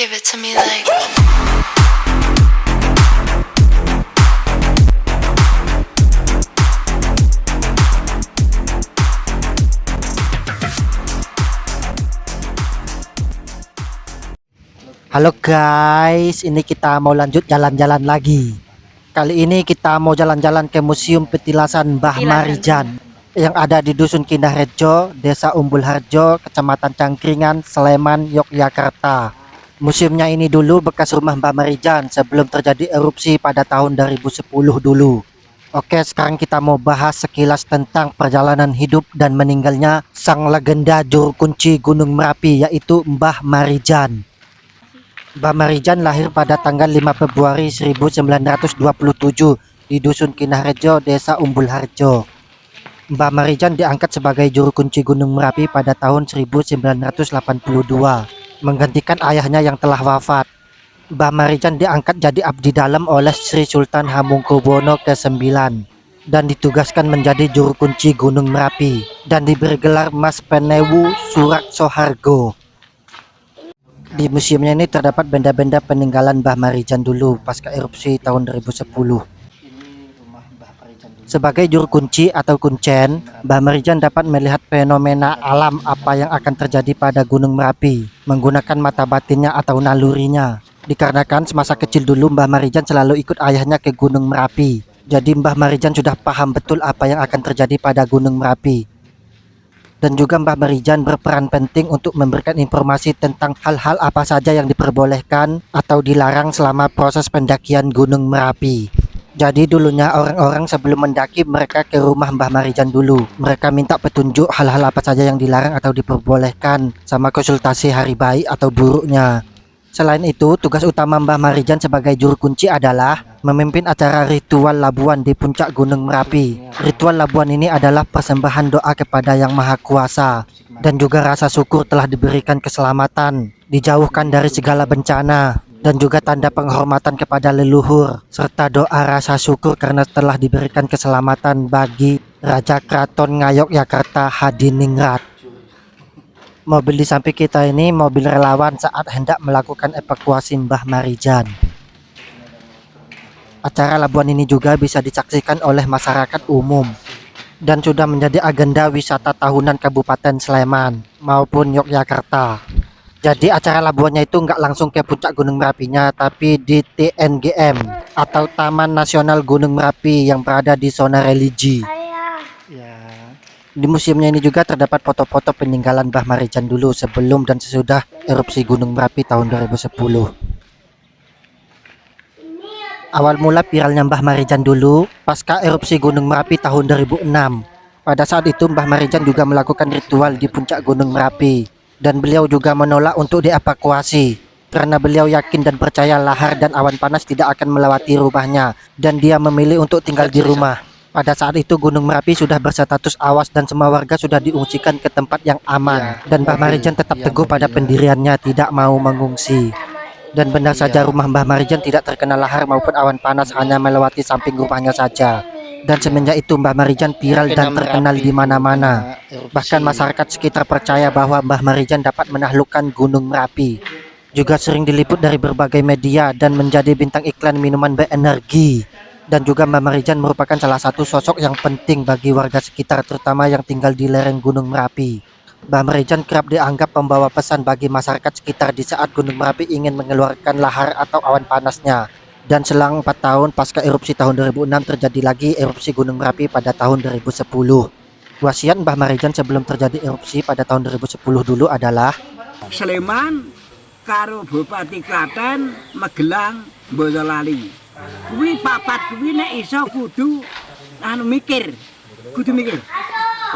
Give it to me like. Halo guys, ini kita mau lanjut jalan-jalan lagi. Kali ini kita mau jalan-jalan ke Museum Petilasan Mbah Marijan yang ada di Dusun Kindahrejo, Desa Umbul Harjo, Kecamatan Cangkringan, Sleman, Yogyakarta. Museumnya ini dulu bekas rumah Mbah Marijan sebelum terjadi erupsi pada tahun 2010 dulu. Oke, sekarang kita mau bahas sekilas tentang perjalanan hidup dan meninggalnya sang legenda juru kunci Gunung Merapi, yaitu Mbah Marijan. Mbah Marijan lahir pada tanggal 5 Februari 1927 di Dusun Kindahrejo, Desa Umbul Harjo. Mbah Marijan diangkat sebagai juru kunci Gunung Merapi pada tahun 1982, menggantikan ayahnya yang telah wafat. Mbah Marijan diangkat jadi abdi dalam oleh Sri Sultan Hamengkubuwono ke-9 dan ditugaskan menjadi juru kunci Gunung Merapi dan diberi gelar Mas Penewu Surak Sohargo. Di museumnya ini terdapat benda-benda peninggalan Mbah Marijan dulu pasca erupsi tahun 2010. Sebagai juru kunci atau kuncen, Mbah Marijan dapat melihat fenomena alam apa yang akan terjadi pada Gunung Merapi menggunakan mata batinnya atau nalurinya. Dikarenakan semasa kecil dulu Mbah Marijan selalu ikut ayahnya ke Gunung Merapi. Jadi Mbah Marijan sudah paham betul apa yang akan terjadi pada Gunung Merapi. Dan juga Mbah Marijan berperan penting untuk memberikan informasi tentang hal-hal apa saja yang diperbolehkan atau dilarang selama proses pendakian Gunung Merapi. Jadi dulunya orang-orang sebelum mendaki mereka ke rumah Mbah Marijan dulu. Mereka minta petunjuk hal-hal apa saja yang dilarang atau diperbolehkan sama konsultasi hari baik atau buruknya. Selain itu, tugas utama Mbah Marijan sebagai juru kunci adalah memimpin acara ritual labuan di puncak Gunung Merapi. Ritual labuan ini adalah persembahan doa kepada Yang Maha Kuasa dan juga rasa syukur telah diberikan keselamatan, dijauhkan dari segala bencana, dan juga tanda penghormatan kepada leluhur, serta doa rasa syukur karena telah diberikan keselamatan bagi Raja Kraton Ngayogyakarta Hadiningrat. Mobil di samping kita ini mobil relawan saat hendak melakukan evakuasi Mbah Marijan. Acara labuan ini juga bisa disaksikan oleh masyarakat umum dan sudah menjadi agenda wisata tahunan Kabupaten Sleman maupun Yogyakarta. Jadi acara labuannya itu nggak langsung ke puncak Gunung Merapinya, tapi di TNGM atau Taman Nasional Gunung Merapi yang berada di zona religi. Di museumnya ini juga terdapat foto-foto peninggalan Mbah Marijan dulu sebelum dan sesudah erupsi Gunung Merapi tahun 2010. Awal mula viralnya Mbah Marijan dulu pasca erupsi Gunung Merapi tahun 2006. Pada saat itu Mbah Marijan juga melakukan ritual di puncak Gunung Merapi dan beliau juga menolak untuk dievakuasi karena beliau yakin dan percaya lahar dan awan panas tidak akan melewati rumahnya dan dia memilih untuk tinggal di rumah. Pada saat itu Gunung Merapi sudah berstatus awas dan semua warga sudah diungsikan ke tempat yang aman. Dan Mbah Marijan tetap teguh pada pendiriannya, tidak mau mengungsi. Dan benar saja rumah Mbah Marijan tidak terkena lahar maupun awan panas, hanya melewati samping rumahnya saja. Dan semenjak itu Mbah Marijan viral dan terkenal di mana-mana. Bahkan masyarakat sekitar percaya bahwa Mbah Marijan dapat menaklukkan Gunung Merapi. Juga sering diliput dari berbagai media dan menjadi bintang iklan minuman berenergi. Dan juga Mbah Marijan merupakan salah satu sosok yang penting bagi warga sekitar, terutama yang tinggal di lereng Gunung Merapi. Mbah Marijan kerap dianggap pembawa pesan bagi masyarakat sekitar di saat Gunung Merapi ingin mengeluarkan lahar atau awan panasnya. Dan selang 4 tahun pasca erupsi tahun 2006 terjadi lagi erupsi Gunung Merapi pada tahun 2010. Wasiat Mbah Marijan sebelum terjadi erupsi pada tahun 2010 dulu adalah Sleman karo Bupati Klaten, Magelang, Boyolali. Kuwi papat kuwi nek iso kudu mikir.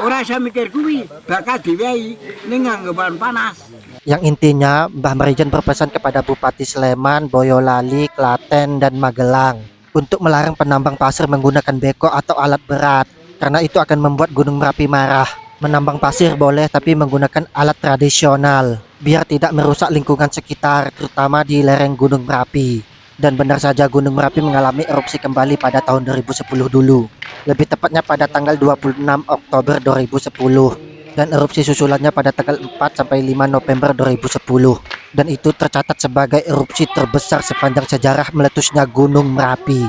Ora iso mikir kuwi bakal diwehi ning anggapan panas. Yang intinya Mbah Marijan berpesan kepada Bupati Sleman, Boyolali, Klaten, dan Magelang untuk melarang penambang pasir menggunakan beko atau alat berat karena itu akan membuat Gunung Merapi marah. Menambang pasir boleh tapi menggunakan alat tradisional biar tidak merusak lingkungan sekitar, terutama di lereng Gunung Merapi. Dan benar saja Gunung Merapi mengalami erupsi kembali pada tahun 2010 dulu. Lebih tepatnya pada tanggal 26 Oktober 2010. Dan erupsi susulannya pada tanggal 4 sampai 5 November 2010. dan itu tercatat sebagai erupsi terbesar sepanjang sejarah meletusnya Gunung Merapi.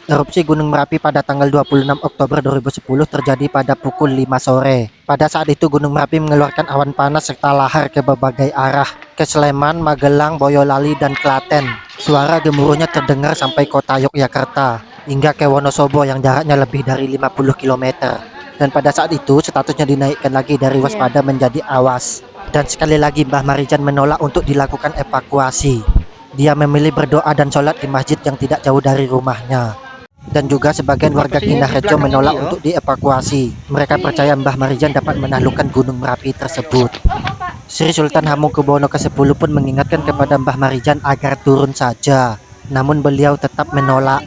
Erupsi Gunung Merapi pada tanggal 26 Oktober 2010 terjadi pada pukul 5 sore. Pada saat itu Gunung Merapi mengeluarkan awan panas serta lahar ke berbagai arah, ke Sleman, Magelang, Boyolali, dan Klaten. Suara gemuruhnya terdengar sampai kota Yogyakarta, hingga ke Wonosobo yang jaraknya lebih dari 50 km. Dan pada saat itu statusnya dinaikkan lagi dari waspada menjadi awas. Dan sekali lagi Mbah Marijan menolak untuk dilakukan evakuasi. Dia memilih berdoa dan sholat di masjid yang tidak jauh dari rumahnya. Dan juga sebagian warga Kinarjo menolak untuk dievakuasi. Mereka percaya Mbah Marijan dapat menaklukkan Gunung Merapi tersebut. Sri Sultan Hamengkubuwono ke-10 pun mengingatkan kepada Mbah Marijan agar turun saja. Namun beliau tetap menolak.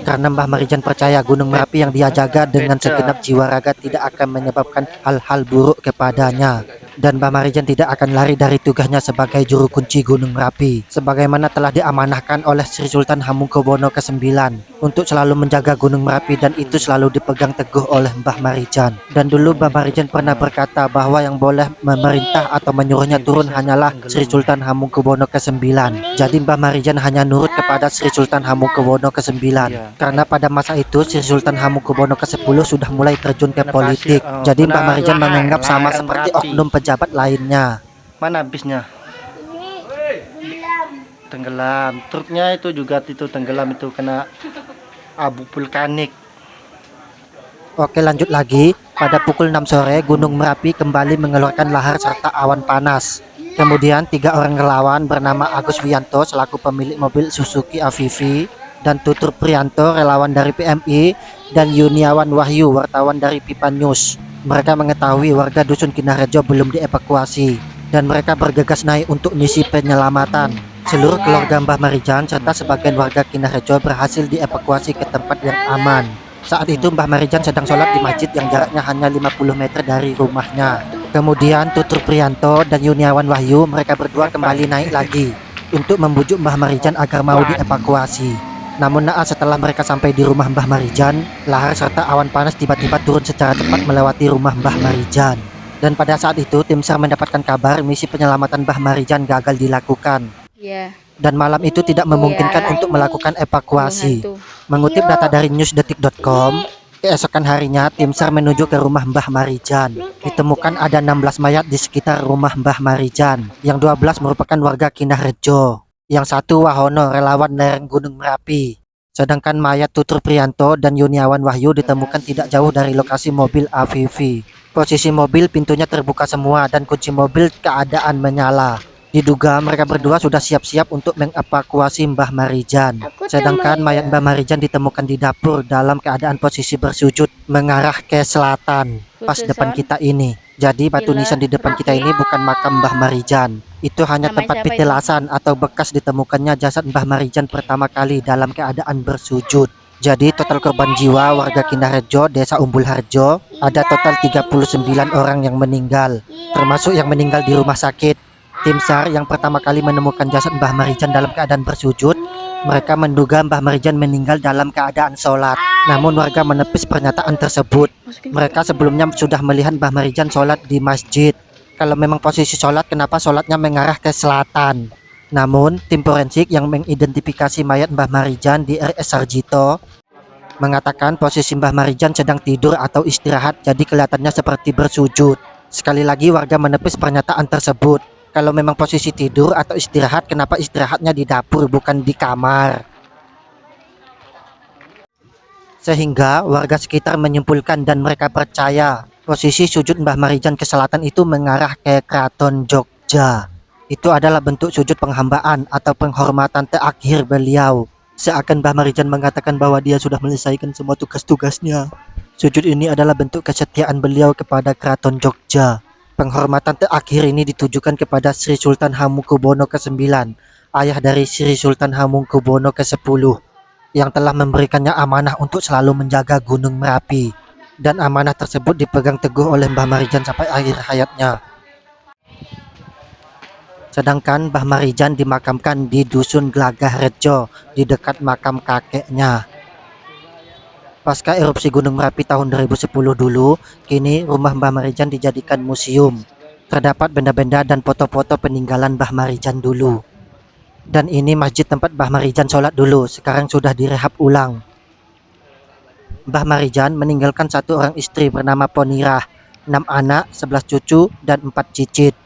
Karena Mbah Marijan percaya Gunung Merapi yang dia jaga dengan segenap jiwa raga tidak akan menyebabkan hal-hal buruk kepadanya. Dan Mbah Marijan tidak akan lari dari tugasnya sebagai juru kunci Gunung Merapi, sebagaimana telah diamanahkan oleh Sri Sultan Hamengkubuwono ke-9 untuk selalu menjaga Gunung Merapi, dan itu selalu dipegang teguh oleh Mbah Marijan. Dan dulu Mbah Marijan pernah berkata bahwa yang boleh memerintah atau menyuruhnya turun hanyalah Sri Sultan Hamengkubuwono ke-9. Jadi Mbah Marijan hanya nurut kepada Sri Sultan Hamengkubuwono ke-9. Karena pada masa itu Sri Sultan Hamengkubuwono ke-10 sudah mulai terjun ke politik. Jadi Mbah Marijan menganggap sama seperti oknum pejabat lainnya. Mana bisnya? Tenggelam. Truknya itu juga itu tenggelam, itu kena abu vulkanik. Oke, lanjut lagi. Pada pukul 6 sore Gunung Merapi kembali mengeluarkan lahar serta awan panas. Kemudian 3 orang relawan bernama Agus Wiyanto selaku pemilik mobil Suzuki AVV, dan Tutur Priyanto relawan dari PMI, dan Yuniawan Wahyu wartawan dari Pipa News. Mereka mengetahui warga dusun Kinarjo belum dievakuasi, dan mereka bergegas naik untuk misi penyelamatan. Seluruh keluarga Mbah Marijan serta sebagian warga Kinarjo berhasil dievakuasi ke tempat yang aman. Saat itu Mbah Marijan sedang sholat di masjid yang jaraknya hanya 50 meter dari rumahnya. Kemudian Tutur Priyanto dan Yuniawan Wahyu, mereka berdua kembali naik lagi untuk membujuk Mbah Marijan agar mau dievakuasi. Namun naas setelah mereka sampai di rumah Mbah Marijan, lahar serta awan panas tiba-tiba turun secara cepat melewati rumah Mbah Marijan. Dan pada saat itu tim SAR mendapatkan kabar misi penyelamatan Mbah Marijan gagal dilakukan. Dan malam itu tidak memungkinkan untuk melakukan evakuasi. Mengutip data dari newsdetik.com, keesokan harinya tim SAR menuju ke rumah Mbah Marijan. Ditemukan ada 16 mayat di sekitar rumah Mbah Marijan, yang 12 merupakan warga Kinarjo. Yang satu Wahono, relawan lereng Gunung Merapi. Sedangkan mayat Tutur Priyanto dan Yuniawan Wahyu ditemukan tidak jauh dari lokasi mobil AVV. Posisi mobil pintunya terbuka semua dan kunci mobil keadaan menyala. Diduga mereka berdua sudah siap-siap untuk mengevakuasi Mbah Marijan. Sedangkan mayat Mbah Marijan ditemukan di dapur dalam keadaan posisi bersujud mengarah ke selatan, pas depan kita ini. Jadi batu nisan di depan kita ini bukan makam Mbah Marijan. Itu hanya tempat petilasan atau bekas ditemukannya jasad Mbah Marijan pertama kali dalam keadaan bersujud. Jadi total korban jiwa warga Kinarjo, Desa Umbul Harjo, ada total 39 orang yang meninggal, termasuk yang meninggal di rumah sakit. Tim SAR yang pertama kali menemukan jasad Mbah Marijan dalam keadaan bersujud, mereka menduga Mbah Marijan meninggal dalam keadaan sholat. Namun warga menepis pernyataan tersebut. Mereka sebelumnya sudah melihat Mbah Marijan sholat di masjid. Kalau memang posisi sholat, kenapa sholatnya mengarah ke selatan? Namun tim forensik yang mengidentifikasi mayat Mbah Marijan di RS Sarjito mengatakan posisi Mbah Marijan sedang tidur atau istirahat, jadi kelihatannya seperti bersujud. Sekali lagi warga menepis pernyataan tersebut. Kalau memang posisi tidur atau istirahat, kenapa istirahatnya di dapur bukan di kamar? Sehingga warga sekitar menyimpulkan dan mereka percaya posisi sujud Mbah Marijan ke selatan itu mengarah ke Keraton Jogja. Itu adalah bentuk sujud penghambaan atau penghormatan terakhir beliau. Seakan Mbah Marijan mengatakan bahwa dia sudah menyelesaikan semua tugas-tugasnya. Sujud ini adalah bentuk kesetiaan beliau kepada Keraton Jogja. Penghormatan terakhir ini ditujukan kepada Sri Sultan Hamengkubuwono ke-9, ayah dari Sri Sultan Hamengkubuwono ke-10, yang telah memberikannya amanah untuk selalu menjaga Gunung Merapi. Dan amanah tersebut dipegang teguh oleh Mbah Marijan sampai akhir hayatnya. Sedangkan Mbah Marijan dimakamkan di Dusun Glagahrejo, di dekat makam kakeknya. Pasca erupsi Gunung Merapi tahun 2010 dulu, kini rumah Mbah Marijan dijadikan museum. terdapat benda-benda dan foto-foto peninggalan Mbah Marijan dulu. Dan ini masjid tempat Mbah Marijan sholat dulu, sekarang sudah direhab ulang. Mbah Marijan meninggalkan 1 orang istri bernama Ponirah, 6 anak, 11 cucu, dan 4 cicit.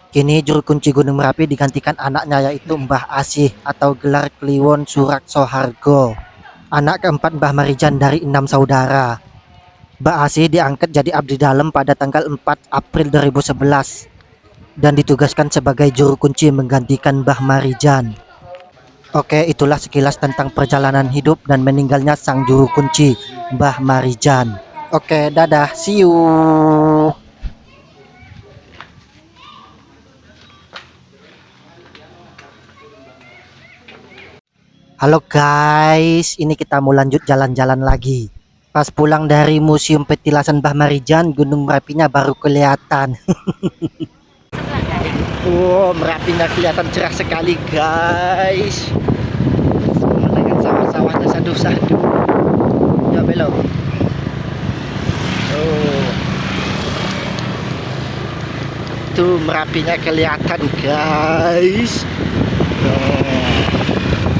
Kini juru kunci Gunung Merapi digantikan anaknya yaitu Mbah Asih atau gelar Kliwon Surak Sohargo. Anak keempat Mbah Marijan dari 6 saudara. Mbah Asih diangkat jadi abdi dalam pada tanggal 4 April 2011 dan ditugaskan sebagai juru kunci menggantikan Mbah Marijan. Oke, itulah sekilas tentang perjalanan hidup dan meninggalnya sang juru kunci Mbah Marijan. Oke, dadah, see you. Halo guys, ini kita mau lanjut jalan-jalan lagi. Pas pulang dari Museum Petilasan Mbah Marijan, Gunung Merapinya baru kelihatan. Wow, Merapinya kelihatan cerah sekali guys. Dengan sawah-sawahnya sadu-sadu. Ya belok. Oh. Tuh Merapinya kelihatan guys.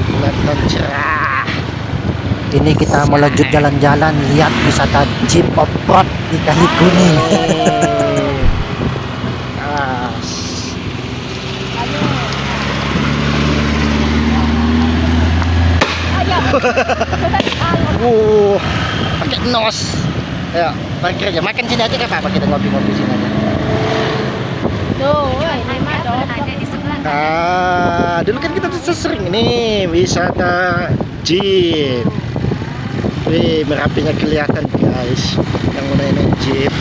Kelihatan cerah. Ini kita mau lanjut jalan-jalan lihat wisata jeep off-road di Kali Kuning. Pakai nos. Ayo, parkir aja. Makan sini aja nggak apa-apa, kita ngopi-ngopi sini aja. Tuh, ini mah ada di sebelah. Dulu kan kita tuh sering nih wisata jeep. Wih, Merapinya kelihatan guys. Yang mana ini jeep.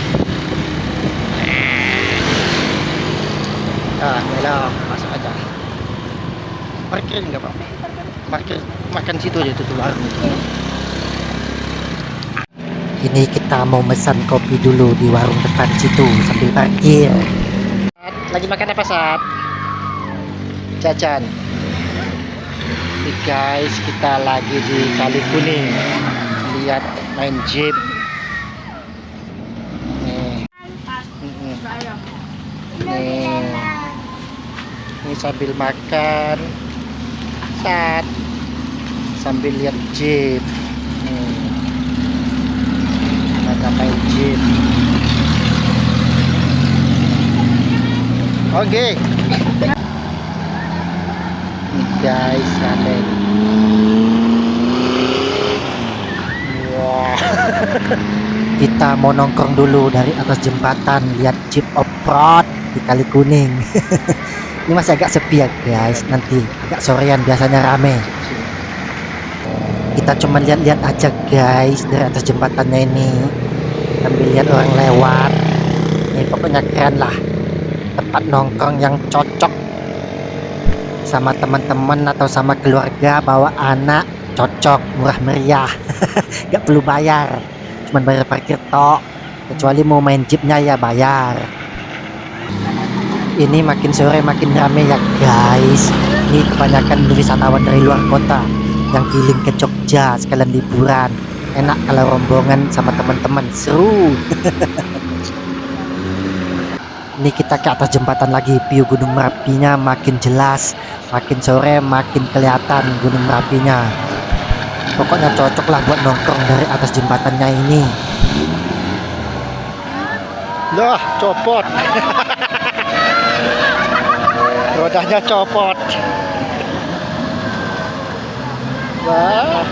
Belok, masuk aja. Parkir nggak apa-apa. Parkir, makan situ aja tuh warung itu. Ini kita mau pesan kopi dulu di warung depan situ sambil parkir. Lagi makan apa Sat? Jajan. Nih guys, kita lagi di Kali Kuning. Lihat main jeep. Nih. Nih. Ini sambil makan. Sat. Sambil lihat jeep. Nih. Ada main jeep. Oke. Nih guys, ada. Wow. Kita mau nongkrong dulu dari atas jembatan lihat jeep off-road di Kali Kuning. Ini masih agak sepi ya guys, nanti agak sorean biasanya rame. Kita cuma lihat-lihat aja guys dari atas jembatannya ini, sambil lihat orang lewat. Ini pokoknya keren lah, tempat nongkrong yang cocok sama teman-teman atau sama keluarga bawa anak, cocok, murah meriah. Gak perlu bayar, cuma bayar parkir tok, kecuali mau main jeepnya ya bayar. Ini makin sore makin rame ya guys. Ini kebanyakan wisatawan dari luar kota yang healing ke Jogja sekalian liburan. Enak kalau rombongan sama teman-teman, seru. Ini kita ke atas jembatan lagi, view Gunung Merapinya makin jelas, makin sore makin kelihatan Gunung Merapinya. Pokoknya cocok lah buat nongkrong dari atas jembatannya ini. Loh, copot. Rodanya copot. Wah.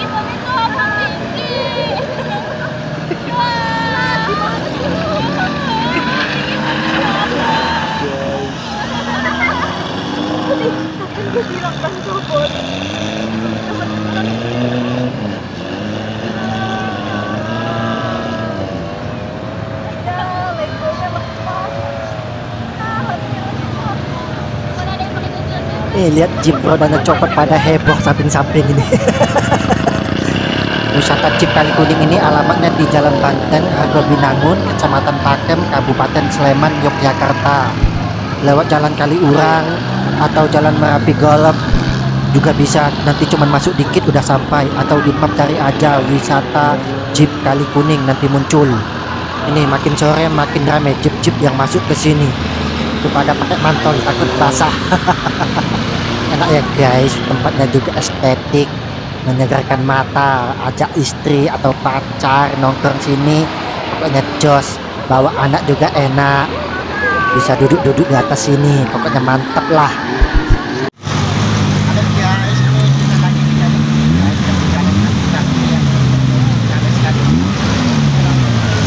Lihat jeep rodanya copot pada heboh samping-samping ini. Wisata jeep Kali Kuning ini alamatnya di Jalan Banteng, Argobinangun, Kecamatan Pakem, Kabupaten Sleman, Yogyakarta. Lewat Jalan Kaliurang atau Jalan Merapi Golf juga bisa, nanti cuman masuk dikit udah sampai, atau di map cari aja wisata jeep Kali Kuning nanti muncul. Ini makin sore makin ramai jeep-jeep yang masuk ke sini. pada pakai mantol takut basah. Enak ya guys, tempatnya juga estetik, menyegarkan mata. Ajak istri atau pacar nongkrong sini, pokoknya jos. Bawa anak juga enak, bisa duduk-duduk di atas sini, pokoknya mantap lah. Ada guys, ini kita lagi di kali guys, di jalan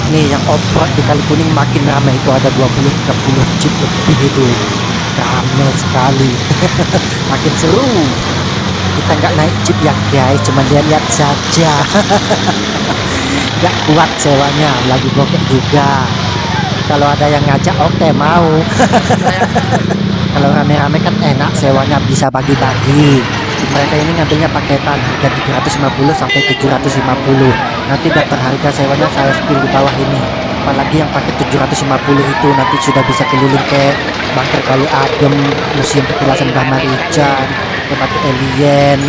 Nih yang off-road di Kali Kuning makin ramai, itu ada 20-30 jeep lebih itu. Ramai sekali. Makin seru. Kita nggak naik jeep ya guys, cuma lihat-lihat saja. Nggak kuat sewanya, lagi bokek juga. Kalau ada yang ngajak oke mau. Kalau rame-rame kan enak, sewanya bisa bagi-bagi. Mereka ini ngambilnya paketan harga 350 sampai 750. Nanti daftar harga sewanya saya spill di bawah ini. Apalagi yang paket 750 itu nanti sudah bisa keliling ke Bangker Kali Adem, Museum Petilasan Mbah Marijan, ke Batu Alien,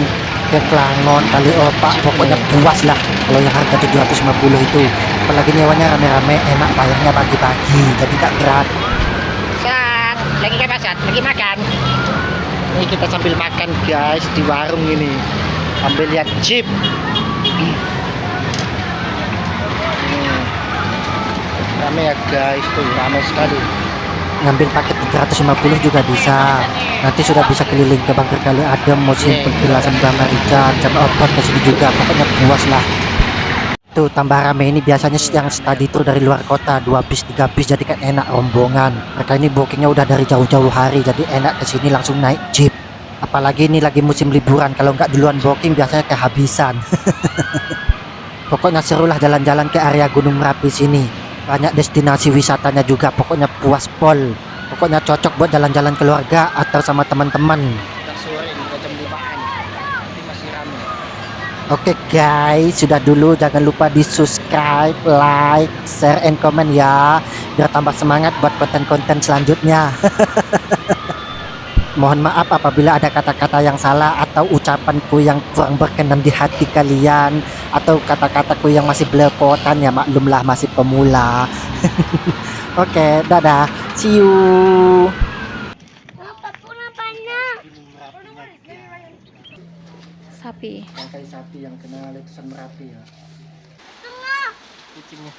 ke Klangon, Kali Opak, pokoknya puas lah kalau yang harga 750 itu. Apalagi nyewanya rame-rame, enak, bayarnya bagi-bagi, jadi gak berat. Sat, lagi apa Sat? Lagi makan. Ini kita sambil makan guys di warung ini, sambil lihat jeep. Rame ya guys, tuh rame sekali. Ngambil paket 350 juga bisa. Nanti sudah bisa keliling ke Bangker Kali Adem, Museum Petilasan Mbah Marijan, sama outbound ke sini juga, pokoknya puas lah. Tuh tambah rame ini, biasanya yang tadi tuh dari luar kota 2 bis 3 bis, jadi kan enak rombongan. Mereka ini bookingnya udah dari jauh-jauh hari, jadi enak ke sini langsung naik jeep. Apalagi ini lagi musim liburan, kalau nggak duluan booking biasanya kehabisan. Pokoknya seru lah jalan-jalan ke area Gunung Merapi sini. Banyak destinasi wisatanya juga, pokoknya puas pol. Pokoknya cocok buat jalan-jalan keluarga atau sama teman-teman. Udah sore ini, udah jam 5-an. Tapi masih rame. Oke guys, sudah dulu jangan lupa di subscribe, like, share, and comment ya, biar tambah semangat buat konten-konten selanjutnya. Mohon maaf apabila ada kata-kata yang salah atau ucapanku yang kurang berkenan di hati kalian, atau kata-kataku yang masih belepotan, ya maklumlah masih pemula. Oke, dadah, see you. Sapi. Bangkai sapi yang kena letusan Merapi ya. Kucingnya.